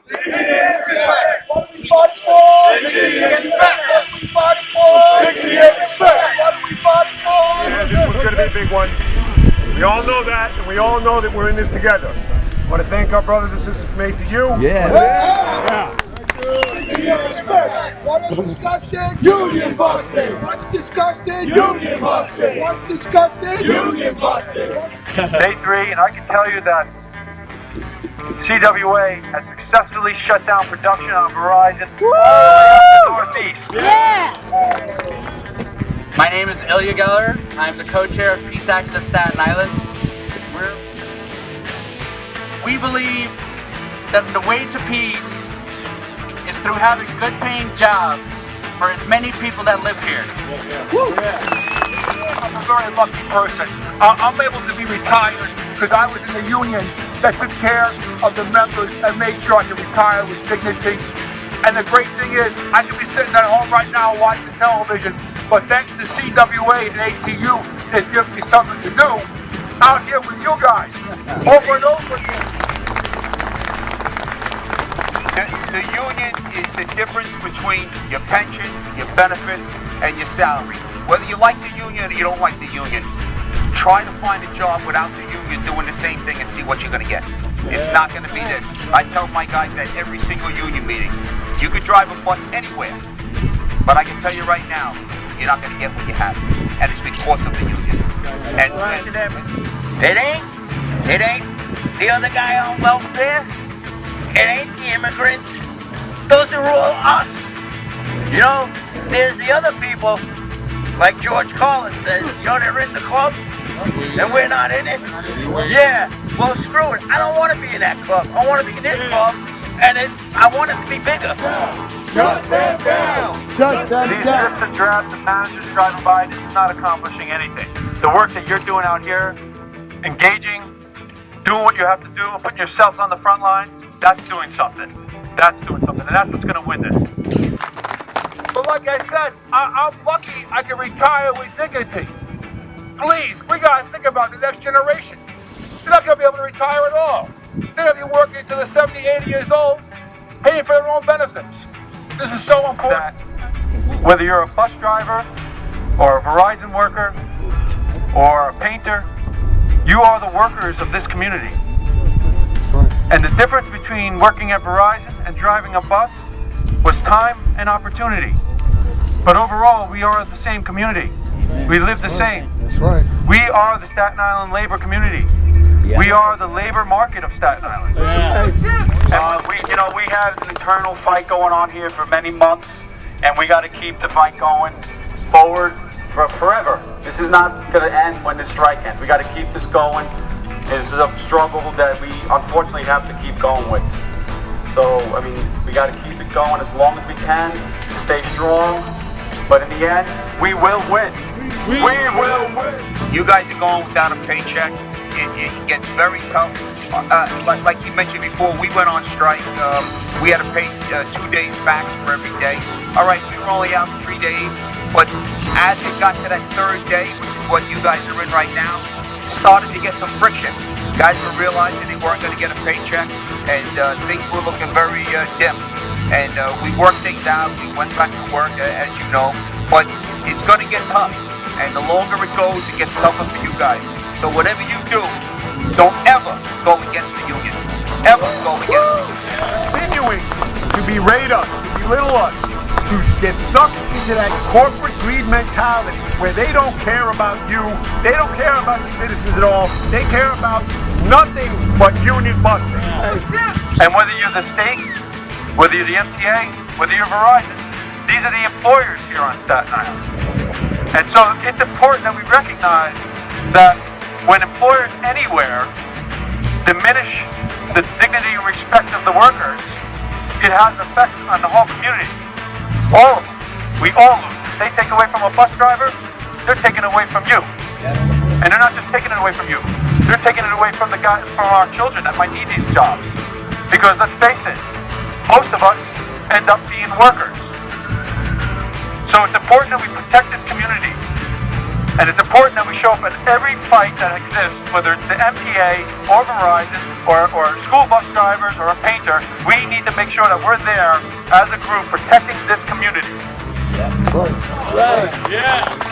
Dignity and respect. What are we fighting for? Dignity and respect. What are we fighting for? Dignity and respect. What are we fighting for? Yeah, this one's going to be a big one. We all know that, and we all know that we're in this together. I want to thank our brothers and sisters from A to U. Yeah. Dignity and respect. What is disgusted? Union busted. What's disgusted? Union busted. What's disgusted? Union busted. Day 3, and I can tell you that CWA has successfully shut down production on Verizon all the way up the Northeast. Yeah! My name is Ilya Geller. I'm the co-chair of Peace Action of Staten Island. We believe that the way to peace is through having good paying jobs for as many people that live here. I'm a very lucky person. I'm able to be retired because I was in the union that took care of the members and made sure I could retire with dignity. And the great thing is, I could be sitting at home right now watching television, but thanks to CWA and ATU, they give me something to do out here with you guys, over and over again. The union is the difference between your pension, your benefits, and your salary. Whether you like the union or you don't like the union, try to find a job without the union doing the same thing and see what you're going to get. It's not going to be this. I tell my guys at every single union meeting, you could drive a bus anywhere, but I can tell you right now, you're not going to get what you have, and it's because of the union. And it ain't the other guy on welfare. It ain't the immigrant. Those are all us. You know, there's the other people, like George Carlin says, you know, they're in the club and we're not in it. Yeah, well, screw it. I don't want to be in that club. I want to be in this club, and I want it to be bigger. Shut them down. Shut them These down. drips and drafts and managers driving by, this is not accomplishing anything. The work that you're doing out here, engaging, doing what you have to do, and putting yourselves on the front line, that's doing something. That's doing something, and that's what's going to win this. But like I said, I'm lucky I can retire with dignity. Please, we got to think about the next generation. They're not going to be able to retire at all. They're going to be working until they're 70, 80 years old, paying for their own benefits. This is so important. Whether you're a bus driver, or a Verizon worker, or a painter, you are the workers of this community. And the difference between working at Verizon and driving a bus was time and opportunity. But overall, we are the same community. We live the same. That's right. We are the Staten Island labor community. We are the labor market of Staten Island. We had an internal fight going on here for many months, and we got to keep the fight going forward for forever. This is not going to end when this strike ends. We got to keep this going. This is a struggle that we unfortunately have to keep going with. So, I mean, we got to keep it going as long as we can, stay strong, but in the end, we will win. We will win. You guys are going without a paycheck. It gets very tough. Like you mentioned before, we went on strike. We had to pay 2 days back for every day. All right, we were only out 3 days, but as it got to that third day, which is what you guys are in right now, started to get some friction. Guys were realizing they weren't going to get a paycheck, and things were looking very dim. And we worked things out. We went back to work, as you know, but it's going to get tough. And the longer it goes, it gets tougher for you guys. So whatever you do, don't ever go against the union. Ever go against the union. Continuing to berate us, to belittle us, to get sucked into that corporate greed mentality where they don't care about you, they don't care about the citizens at all, they care about nothing but union busting. And whether you're the state, whether you're the MTA, whether you're Verizon, these are the employers here on Staten Island. And so it's important that we recognize that when employers anywhere diminish the dignity and respect of the workers, it has an effect on the whole community. All of them. We all lose. If they take away from a bus driver, they're taking it away from you. And they're not just taking it away from you. They're taking it away from the guys, from our children that might need these jobs. Because let's face it, most of us end up being workers. So it's important that we protect this community. And it's important that we show up at every fight that exists, whether it's the MTA or Verizon or school bus drivers or a painter. We need to make sure that we're there as a group protecting this community. That's right. Yeah.